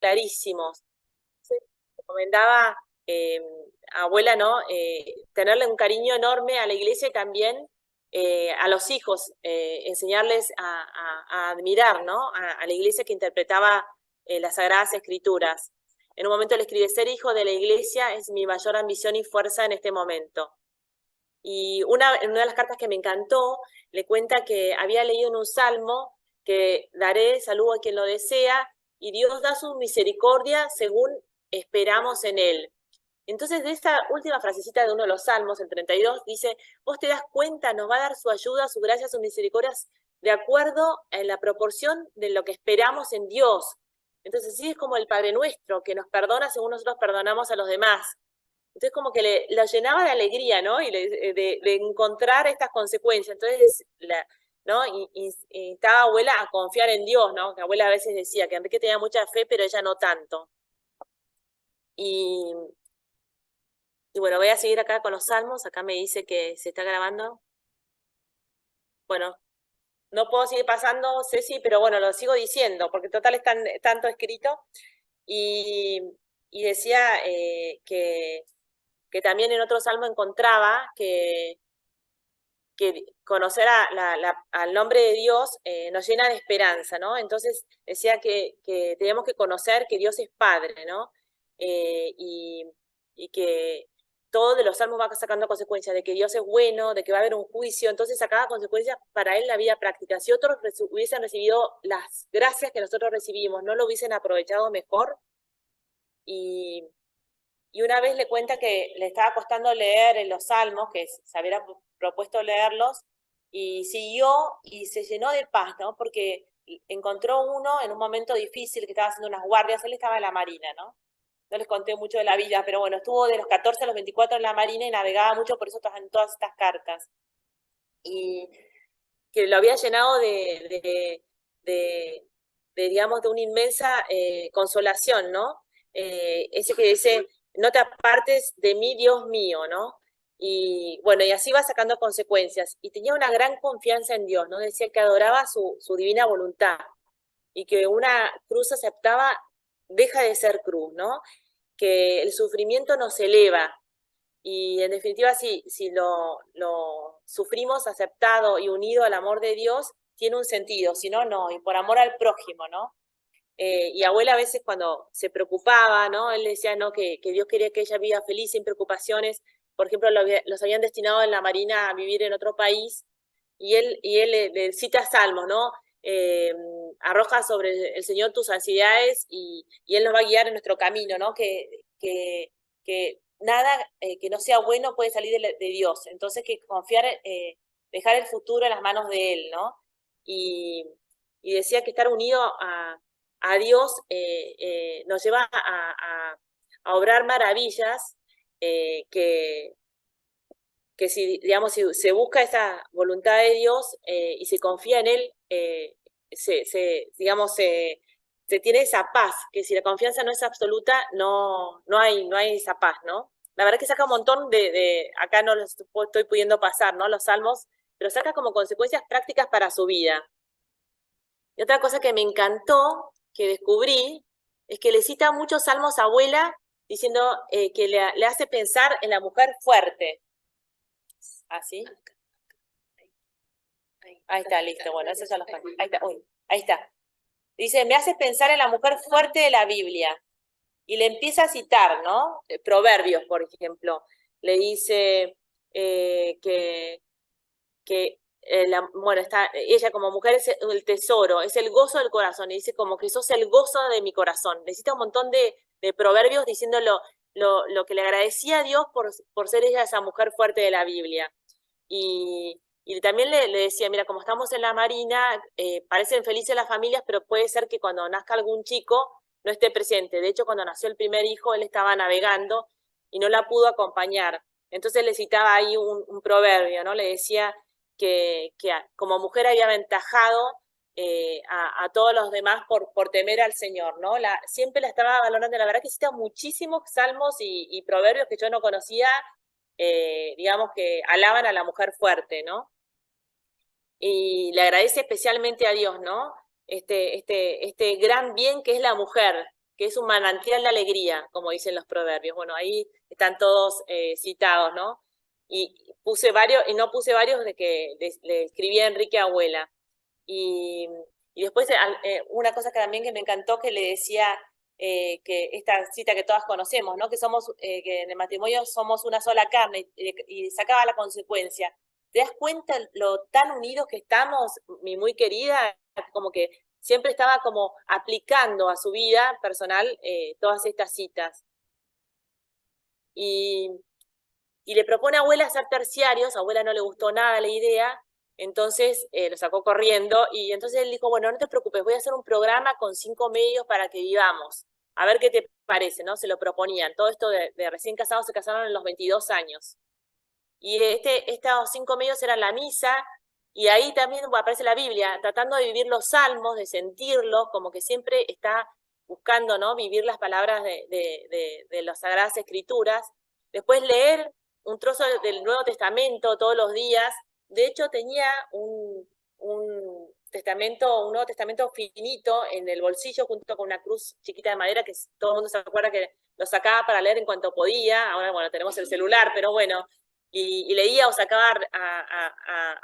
clarísimos. Se recomendaba, abuela, ¿no? Tenerle un cariño enorme a la iglesia y también a los hijos, enseñarles a admirar, ¿no? A la iglesia que interpretaba las Sagradas Escrituras. En un momento le escribe: ser hijo de la iglesia es mi mayor ambición y fuerza en este momento. Y en una de las cartas que me encantó, le cuenta que había leído en un salmo que daré salud a quien lo desea, y Dios da su misericordia según esperamos en él. Entonces, de esta última frasecita de uno de los salmos, el 32, dice: vos te das cuenta, nos va a dar su ayuda, su gracia, sus misericordias, de acuerdo en la proporción de lo que esperamos en Dios. Entonces, sí, es como el Padre Nuestro, que nos perdona según nosotros perdonamos a los demás. Entonces como que lo llenaba de alegría, ¿no? Y de encontrar estas consecuencias. Entonces, ¿no? Y estaba abuela a confiar en Dios, ¿no? Que abuela a veces decía que Enrique tenía mucha fe, pero ella no tanto. Y bueno, voy a seguir acá con los salmos. Acá me dice que se está grabando. Bueno, no puedo seguir pasando, Ceci, pero bueno, lo sigo diciendo, porque total es tanto escrito. Y decía que también en otro salmo encontraba que conocer al nombre de Dios nos llena de esperanza, ¿no? Entonces decía que tenemos que conocer que Dios es Padre, ¿no? Y que todo de los salmos va sacando consecuencias, de que Dios es bueno, de que va a haber un juicio, entonces sacaba consecuencias para él la vida práctica. Si otros hubiesen recibido las gracias que nosotros recibimos, no lo hubiesen aprovechado mejor. Y una vez le cuenta que le estaba costando leer en los salmos, que se había propuesto leerlos, y siguió y se llenó de paz, ¿no? Porque encontró uno en un momento difícil que estaba haciendo unas guardias. Él estaba en la Marina, ¿no? No les conté mucho de la vida, pero bueno, estuvo de los 14 a los 24 en la Marina y navegaba mucho, por eso en todas estas cartas. Y que lo había llenado digamos, de una inmensa consolación, ¿no? Ese que dice: no te apartes de mí, Dios mío, ¿no? Y bueno, y así va sacando consecuencias. Y tenía una gran confianza en Dios, ¿no? Decía que adoraba su divina voluntad y que una cruz aceptaba deja de ser cruz, ¿no? Que el sufrimiento nos eleva. Y en definitiva, si lo sufrimos aceptado y unido al amor de Dios, tiene un sentido, si no, no, y por amor al prójimo, ¿no? Y abuela a veces cuando se preocupaba, ¿no? Él decía, ¿no? Que Dios quería que ella viva feliz, sin preocupaciones. Por ejemplo, los habían destinado en la Marina a vivir en otro país, y él le cita salmos, ¿no? Arroja sobre el Señor tus ansiedades y Él nos va a guiar en nuestro camino, ¿no? Que nada que no sea bueno puede salir de Dios. Entonces que confiar, dejar el futuro en las manos de Él, ¿no? Y decía que estar unido a Dios nos lleva a obrar maravillas, que si, digamos, si se busca esa voluntad de Dios y se confía en Él, digamos, se tiene esa paz, que si la confianza no es absoluta, no hay esa paz, ¿no? La verdad que saca un montón acá no lo estoy pudiendo pasar, ¿no? Los salmos, pero saca como consecuencias prácticas para su vida. Y otra cosa que me encantó, que descubrí, es que le cita muchos salmos a abuela, diciendo que le hace pensar en la mujer fuerte. ¿Así? Ahí está, listo. Bueno, esos son los casos. Ahí está, uy, ahí está. Dice: me hace pensar en la mujer fuerte de la Biblia. Y le empieza a citar, ¿no? Proverbios, por ejemplo. Le dice que bueno, ella como mujer es el tesoro, es el gozo del corazón. Y dice como que sos el gozo de mi corazón. Necesita un montón de proverbios diciendo lo que le agradecía a Dios por ser ella esa mujer fuerte de la Biblia. Y también le decía, mira, como estamos en la Marina, parecen felices las familias, pero puede ser que cuando nazca algún chico no esté presente. De hecho, cuando nació el primer hijo, él estaba navegando y no la pudo acompañar. Entonces le citaba ahí un proverbio, ¿no? Le decía que como mujer había aventajado a todos los demás por temer al Señor, ¿no? Siempre la estaba valorando. La verdad que cita muchísimos salmos y proverbios que yo no conocía, digamos, que alaban a la mujer fuerte, ¿no? Y le agradece especialmente a Dios, ¿no? Este gran bien que es la mujer, que es un manantial de alegría, como dicen los proverbios. Bueno, ahí están todos citados, ¿no? Y puse varios, y no puse varios de que le escribí a Enrique Abuela. Y, y después una cosa que también que me encantó que le decía, que esta cita que todas conocemos, ¿no? Que somos, que en el matrimonio somos una sola carne, y sacaba la consecuencia. ¿Te das cuenta lo tan unidos que estamos, mi muy querida? Como que siempre estaba como aplicando a su vida personal todas estas citas. Y, y le propone a abuela hacer terciarios, a abuela no le gustó nada la idea, entonces lo sacó corriendo, y entonces él dijo, bueno, no te preocupes, voy a hacer un programa con 5 medios para que vivamos, a ver qué te parece, ¿no? Se lo proponían, todo esto de recién casados, se casaron en los 22 años. Y estos 5 medios eran la misa, y ahí también aparece la Biblia, tratando de vivir los salmos, de sentirlos, como que siempre está buscando, ¿no? Vivir las palabras de las Sagradas Escrituras. Después leer un trozo del Nuevo Testamento todos los días. De hecho, tenía un Nuevo Testamento finito en el bolsillo junto con una cruz chiquita de madera que todo el mundo se acuerda que lo sacaba para leer en cuanto podía. Ahora, bueno, tenemos el celular, pero bueno, y leía o sacaba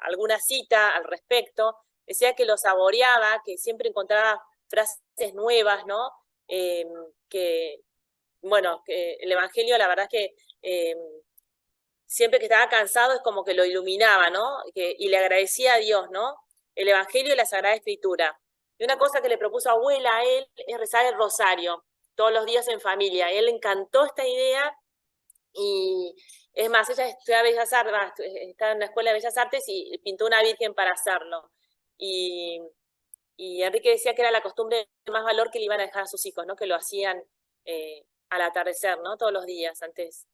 alguna cita al respecto. Decía que lo saboreaba, que siempre encontraba frases nuevas, ¿no? Que, bueno, que el Evangelio, la verdad es que siempre que estaba cansado es como que lo iluminaba, ¿no? Y le agradecía a Dios, ¿no? El Evangelio y la Sagrada Escritura. Y una cosa que le propuso abuela a él es rezar el rosario todos los días en familia. A él le encantó esta idea, y es más, ella estudia Bellas Artes, está en la Escuela de Bellas Artes y pintó una virgen para hacerlo. Y, y Enrique decía que era la costumbre de más valor que le iban a dejar a sus hijos, ¿no? Que lo hacían al atardecer, ¿no? Todos los días antes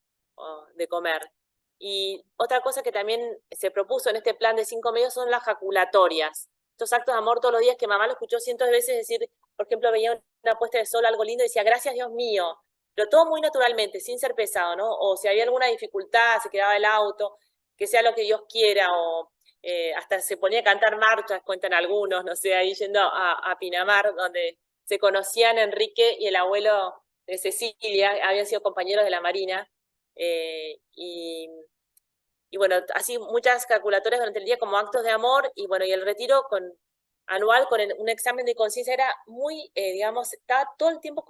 de comer. Y otra cosa que también se propuso en este plan de 5 medios son las jaculatorias. Estos actos de amor todos los días que mamá lo escuchó cientos de veces decir, por ejemplo, veía una puesta de sol, algo lindo, y decía, gracias Dios mío, pero todo muy naturalmente, sin ser pesado, ¿no? O si había alguna dificultad, se quedaba el auto, que sea lo que Dios quiera, o hasta se ponía a cantar marchas, cuentan algunos, no sé, ahí yendo a Pinamar, donde se conocían Enrique y el abuelo de Cecilia, habían sido compañeros de la Marina, y bueno, así muchas calculatorias durante el día como actos de amor, y bueno, y el retiro anual con un examen de conciencia era muy, digamos, estaba todo el tiempo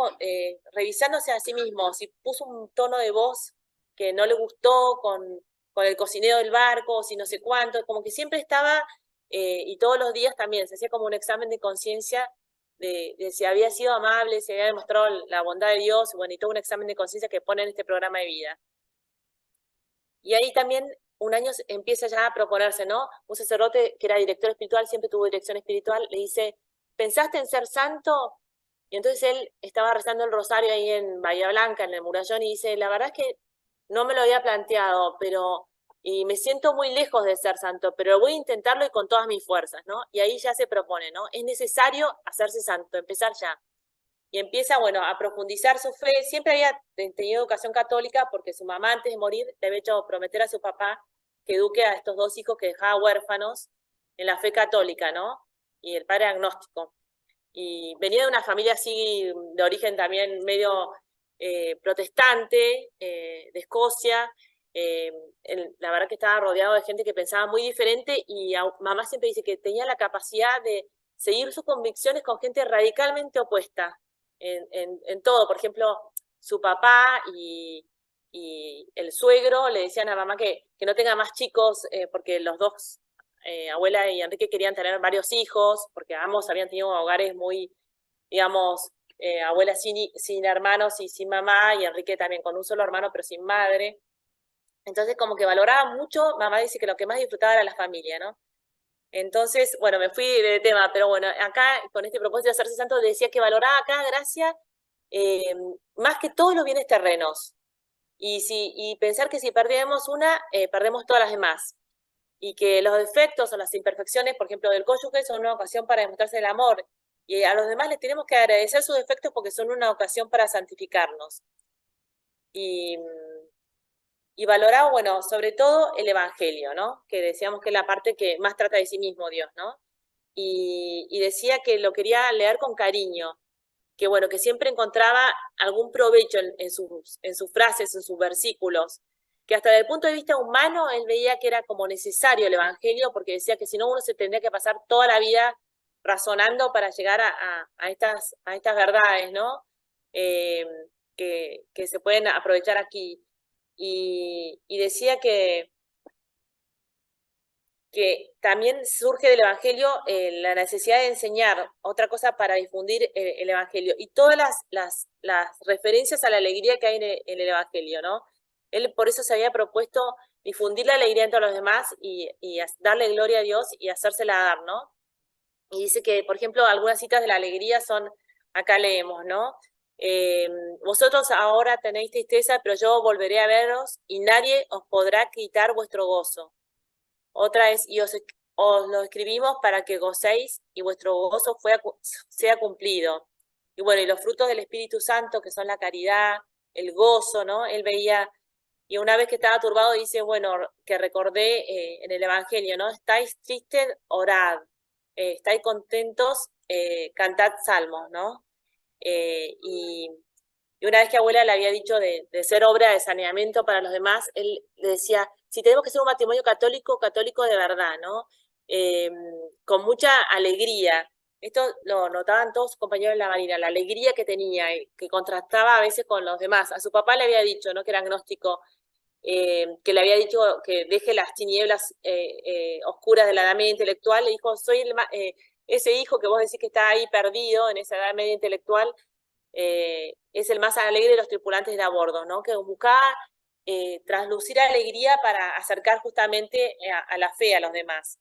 revisándose a sí mismo, si puso un tono de voz que no le gustó con el cocinero del barco, si no sé cuánto, como que siempre estaba, y todos los días también se hacía como un examen de conciencia de si había sido amable, si había demostrado la bondad de Dios, bueno, y todo un examen de conciencia que pone en este programa de vida. Y ahí también un año empieza ya a proponerse, ¿no? Un sacerdote que era director espiritual, siempre tuvo dirección espiritual, le dice, ¿pensaste en ser santo? Y entonces él estaba rezando el rosario ahí en Bahía Blanca, en el Murallón, y dice, la verdad es que no me lo había planteado, y me siento muy lejos de ser santo, pero voy a intentarlo y con todas mis fuerzas, ¿no? Y ahí ya se propone, ¿no? Es necesario hacerse santo, empezar ya. Y empieza, bueno, a profundizar su fe. Siempre había tenido educación católica porque su mamá, antes de morir, le había hecho prometer a su papá que eduque a estos 2 hijos que dejaba huérfanos en la fe católica, ¿no? Y el padre agnóstico. Y venía de una familia así, de origen también medio protestante, de Escocia. La verdad que estaba rodeado de gente que pensaba muy diferente, y mamá siempre dice que tenía la capacidad de seguir sus convicciones con gente radicalmente opuesta en todo. Por ejemplo, su papá y el suegro le decían a mamá que no tenga más chicos, porque los dos, abuela y Enrique, querían tener varios hijos, porque ambos habían tenido hogares muy, digamos, abuela sin hermanos y sin mamá, y Enrique también con un solo hermano pero sin madre. Entonces como que valoraba mucho, mamá dice que lo que más disfrutaba era la familia, ¿no? Entonces, bueno, me fui de tema, pero bueno, acá con este propósito de hacerse santo decía que valoraba cada gracia más que todos los bienes terrenos. Y pensar que si perdemos una, perdemos todas las demás. Y que los defectos o las imperfecciones, por ejemplo, del cónyuge, son una ocasión para demostrarse el amor. Y a los demás les tenemos que agradecer sus defectos porque son una ocasión para santificarnos. Y, y valoraba, bueno, sobre todo el Evangelio, ¿no? Que decíamos que es la parte que más trata de sí mismo Dios, ¿no? Y decía que lo quería leer con cariño. que bueno, que siempre encontraba algún provecho en sus frases, en sus versículos, que hasta desde el punto de vista humano él veía que era como necesario el Evangelio, porque decía que si no uno se tendría que pasar toda la vida razonando para llegar a estas verdades, ¿no? Que se pueden aprovechar aquí. Y decía que también surge del Evangelio la necesidad de enseñar otra cosa para difundir el Evangelio y todas las referencias a la alegría que hay en el Evangelio, ¿no? Él por eso se había propuesto difundir la alegría entre los demás y darle gloria a Dios y hacérsela dar, ¿no? Y dice que, por ejemplo, algunas citas de la alegría son, acá leemos, ¿no? Eh, Vosotros ahora tenéis tristeza, pero yo volveré a veros y nadie os podrá quitar vuestro gozo. Otra es, os lo escribimos para que gocéis y vuestro gozo sea cumplido. Y bueno, y los frutos del Espíritu Santo, que son la caridad, el gozo, ¿no? Él veía, y una vez que estaba turbado, dice, bueno, que recordé en el Evangelio, ¿no? Estáis tristes, orad. Estáis contentos, cantad salmos, ¿no? Y una vez que abuela le había dicho de ser obra de saneamiento para los demás, él le decía, si tenemos que ser un matrimonio católico, católico de verdad, ¿no? Eh, con mucha alegría. Esto lo notaban todos sus compañeros de la marina, la alegría que tenía, que contrastaba a veces con los demás. A su papá le había dicho, ¿no? Que era agnóstico, que le había dicho que deje las tinieblas oscuras de la edad media intelectual. Le dijo, soy ese hijo que vos decís que está ahí perdido en esa edad media intelectual, es el más alegre de los tripulantes de a bordo, ¿no? Que buscaba traslucir alegría para acercar justamente a la fe a los demás.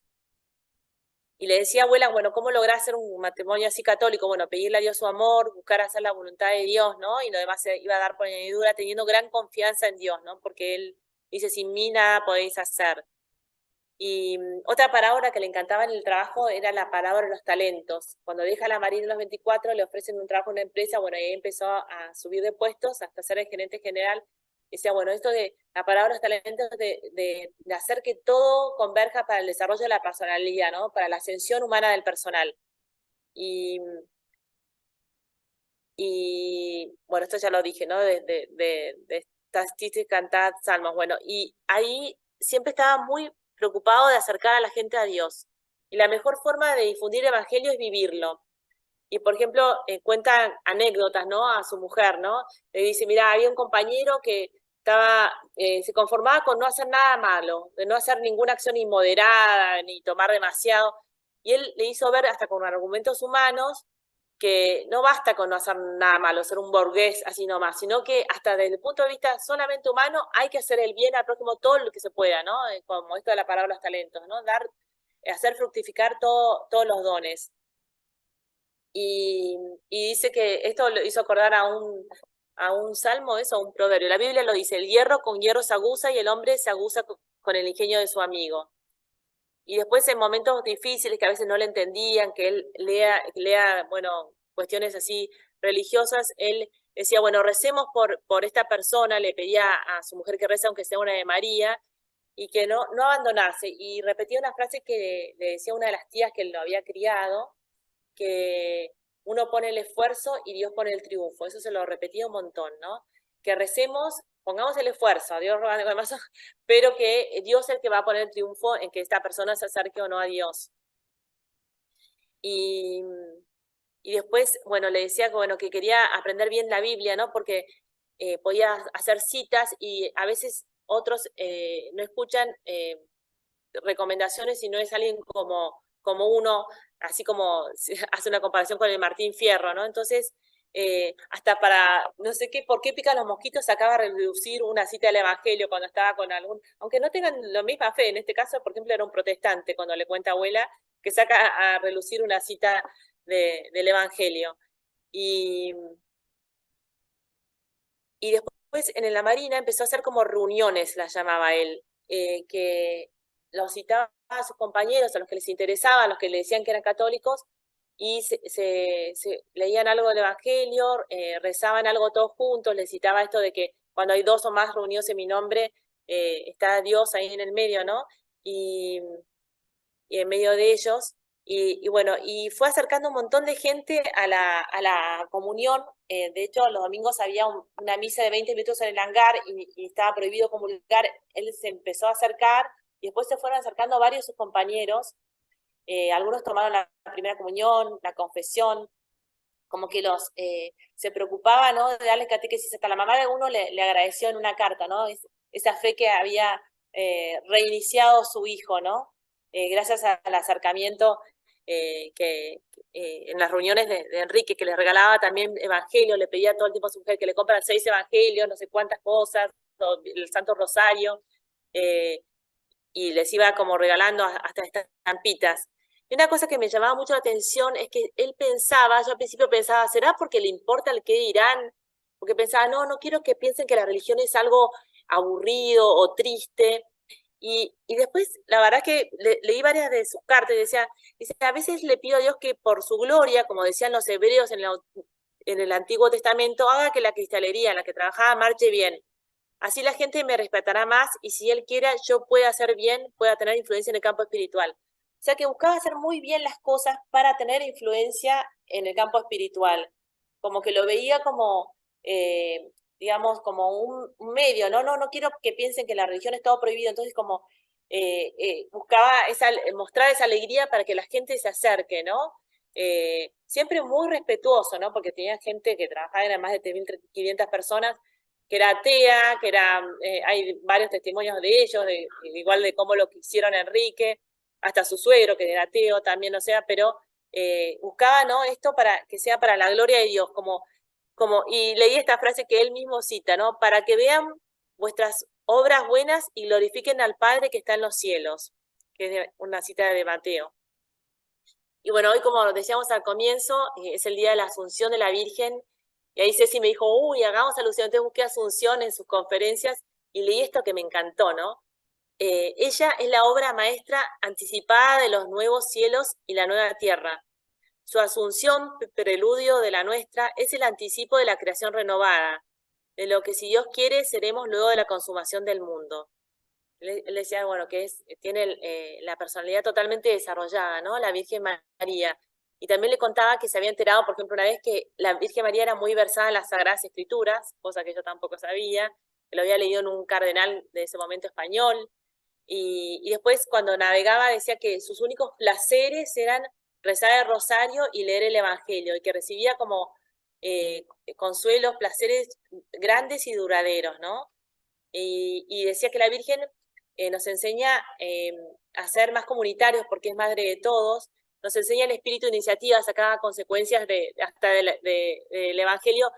Y le decía, abuela, bueno, ¿cómo lograr hacer un matrimonio así católico? Bueno, pedirle a Dios su amor, buscar hacer la voluntad de Dios, ¿no? Y lo demás se iba a dar por añadidura, teniendo gran confianza en Dios, ¿no? Porque Él dice, sin mí nada podéis hacer. Y otra palabra que le encantaba en el trabajo era la palabra de los talentos. Cuando deja la Marina en los 24, le ofrecen un trabajo en una empresa, bueno, ahí empezó a subir de puestos hasta ser el gerente general. Decía, bueno, esto de la palabra de los talentos, de hacer que todo converja para el desarrollo de la personalidad, ¿no? Para la ascensión humana del personal. Y, bueno, esto ya lo dije, ¿no? De estas chistes cantadas salmos. Bueno, y ahí siempre estaba muy preocupado de acercar a la gente a Dios. Y la mejor forma de difundir el evangelio es vivirlo. Y, por ejemplo, cuenta anécdotas, ¿no? A su mujer, ¿no? Le dice, mira, había un compañero que se conformaba con no hacer nada malo, de no hacer ninguna acción inmoderada, ni tomar demasiado. Y él le hizo ver, hasta con argumentos humanos, que no basta con no hacer nada malo, ser un burgués así nomás, sino que hasta desde el punto de vista solamente humano hay que hacer el bien al prójimo todo lo que se pueda, ¿no? Como esto de la palabra los talentos, ¿no? Hacer fructificar todos los dones. Y dice que esto lo hizo acordar a un salmo, eso, a un proverbio. La Biblia lo dice, el hierro con hierro se aguza y el hombre se aguza con el ingenio de su amigo. Y después en momentos difíciles que a veces no le entendían, que él lea bueno, cuestiones así religiosas, él decía, bueno, recemos por esta persona, le pedía a su mujer que reza aunque sea una de María, y que no abandonarse. Y repetía una frase que le decía una de las tías que lo había criado, que uno pone el esfuerzo y Dios pone el triunfo. Eso se lo repetía un montón, ¿no? Que recemos, pongamos el esfuerzo, a Dios rogando con más, pero que Dios es el que va a poner el triunfo en que esta persona se acerque o no a Dios. Y, y después, bueno, le decía que, bueno, que quería aprender bien la Biblia, ¿no? Porque podía hacer citas y a veces otros no escuchan recomendaciones si no es alguien como uno, así como hace una comparación con el Martín Fierro, ¿no? Entonces, hasta para, no sé qué, por qué pican los mosquitos, acaba de reducir una cita del Evangelio cuando estaba con algún, aunque no tengan la misma fe, en este caso, por ejemplo, era un protestante, cuando le cuenta a abuela, que saca a relucir una cita del Evangelio. Y después en la Marina empezó a hacer como reuniones, las llamaba él, que los citaba a sus compañeros, a los que les interesaba, a los que le decían que eran católicos, y se leían algo del Evangelio, rezaban algo todos juntos, les citaba esto de que cuando hay dos o más reunidos en mi nombre, está Dios ahí en el medio, ¿no? Y en medio de ellos, Y bueno, y fue acercando un montón de gente a la comunión. De hecho, los domingos había una misa de 20 minutos en el hangar y estaba prohibido comulgar. Él se empezó a acercar y después se fueron acercando varios de sus compañeros. Algunos tomaron la primera comunión, la confesión, como que se preocupaba, ¿no?, de darle catequesis. Hasta la mamá de uno le agradeció en una carta, ¿no?, esa fe que había reiniciado su hijo, ¿no?, gracias al acercamiento en las reuniones de Enrique, que le regalaba también evangelio, le pedía todo el tiempo a su mujer que le compran 6 evangelios, no sé cuántas cosas, el Santo Rosario, y les iba como regalando hasta estas estampitas. Y una cosa que me llamaba mucho la atención es que él pensaba, yo al principio pensaba, ¿será porque le importa el qué dirán? Porque pensaba, no quiero que piensen que la religión es algo aburrido o triste. Y después, la verdad que leí varias de sus cartas y dice, a veces le pido a Dios que por su gloria, como decían los hebreos en el Antiguo Testamento, haga que la cristalería en la que trabajaba marche bien. Así la gente me respetará más y si él quiera, yo pueda hacer bien, pueda tener influencia en el campo espiritual. O sea que buscaba hacer muy bien las cosas para tener influencia en el campo espiritual. Como que lo veía como, digamos, como un medio, ¿no? No quiero que piensen que la religión es todo prohibido. Entonces como buscaba mostrar esa alegría para que la gente se acerque, ¿no? Siempre muy respetuoso, ¿no? Porque tenía gente que trabajaba en más de 3.500 personas, que era atea, hay varios testimonios de ellos, igual de cómo lo quisieron Enrique, hasta su suegro, que era ateo también, o sea, pero buscaba, ¿no?, esto para que sea para la gloria de Dios, y leí esta frase que él mismo cita, ¿no?, para que vean vuestras obras buenas y glorifiquen al Padre que está en los cielos, que es una cita de Mateo. Y bueno, hoy, como decíamos al comienzo, es el día de la Asunción de la Virgen. Y ahí Ceci me dijo, hagamos alusión. Entonces busqué Asunción en sus conferencias y leí esto que me encantó, ¿no? Ella es la obra maestra anticipada de los nuevos cielos y la nueva tierra. Su asunción, preludio de la nuestra, es el anticipo de la creación renovada, de lo que, si Dios quiere, seremos luego de la consumación del mundo. Él decía, bueno, que tiene la personalidad totalmente desarrollada, ¿no?, la Virgen María. Y también le contaba que se había enterado, por ejemplo, una vez que la Virgen María era muy versada en las Sagradas Escrituras, cosa que yo tampoco sabía, que lo había leído en un cardenal de ese momento español. Y después, cuando navegaba, decía que sus únicos placeres eran rezar el rosario y leer el Evangelio, y que recibía como consuelos, placeres grandes y duraderos, ¿no? Y decía que la Virgen nos enseña a ser más comunitarios porque es madre de todos, nos enseña el espíritu de iniciativa, sacar consecuencias hasta del Evangelio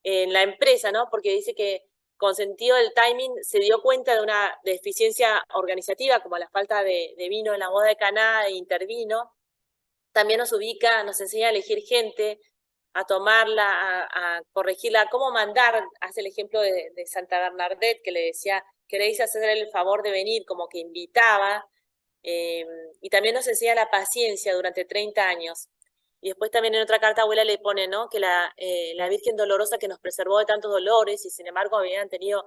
en la empresa, ¿no? Porque dice que con sentido del timing se dio cuenta de una deficiencia organizativa, como la falta de vino en la boda de Caná, e intervino. También nos ubica, nos enseña a elegir gente, a tomarla, a corregirla, a cómo mandar. Hace el ejemplo de Santa Bernadette, que le decía, queréis hacer el favor de venir, como que invitaba. Y también nos enseña la paciencia durante 30 años. Y después también en otra carta abuela le pone, ¿no?, que la Virgen dolorosa que nos preservó de tantos dolores, y sin embargo habían tenido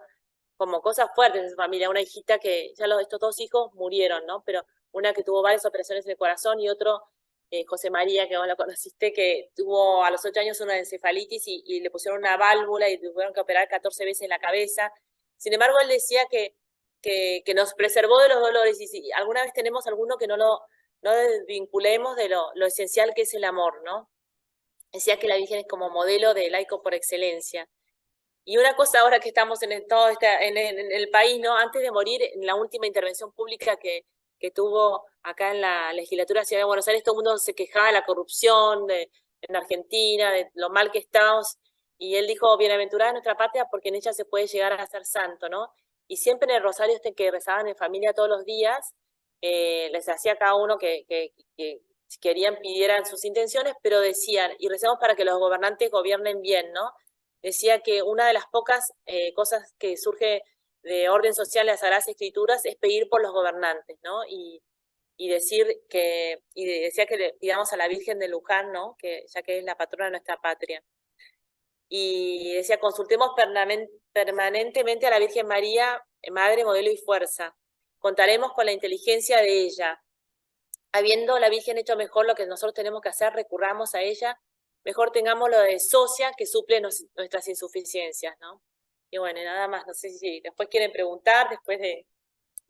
como cosas fuertes en su familia. Una hijita que, estos 2 hijos murieron, ¿no? Pero una que tuvo varias operaciones en el corazón, y otro, José María, que vos lo conociste, que tuvo a los 8 años una encefalitis y le pusieron una válvula y tuvieron que operar 14 veces en la cabeza. Sin embargo, él decía que nos preservó de los dolores, y si alguna vez tenemos alguno, que no desvinculemos de lo esencial que es el amor, ¿no? Decía que la Virgen es como modelo de laico por excelencia. Y una cosa, ahora que estamos en el país, ¿no?, antes de morir, en la última intervención pública que tuvo acá en la legislatura de Ciudad de Buenos Aires, todo el mundo se quejaba de la corrupción en Argentina, de lo mal que estamos, y él dijo, bienaventurada nuestra patria porque en ella se puede llegar a ser santo, ¿no? Y siempre en el rosario que rezaban en familia todos los días, les hacía a cada uno que si querían, pidieran sus intenciones, pero decían, y recemos para que los gobernantes gobiernen bien, ¿no? Decía que una de las pocas cosas que surge de orden social en las Sagradas Escrituras es pedir por los gobernantes, ¿no? Y decía que le pidamos a la Virgen de Luján, ¿no?, ya que es la patrona de nuestra patria. Y decía, consultemos permanentemente a la Virgen María, madre, modelo y fuerza. Contaremos con la inteligencia de ella. habiendo la Virgen hecho mejor lo que nosotros tenemos que hacer, recurramos a ella, mejor tengamos lo de socia que suple nuestras insuficiencias, ¿no? Y bueno, y nada más, no sé si después quieren preguntar, después de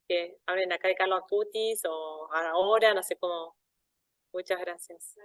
que hablen acá de Carlos Acutis o ahora, no sé cómo. Muchas gracias.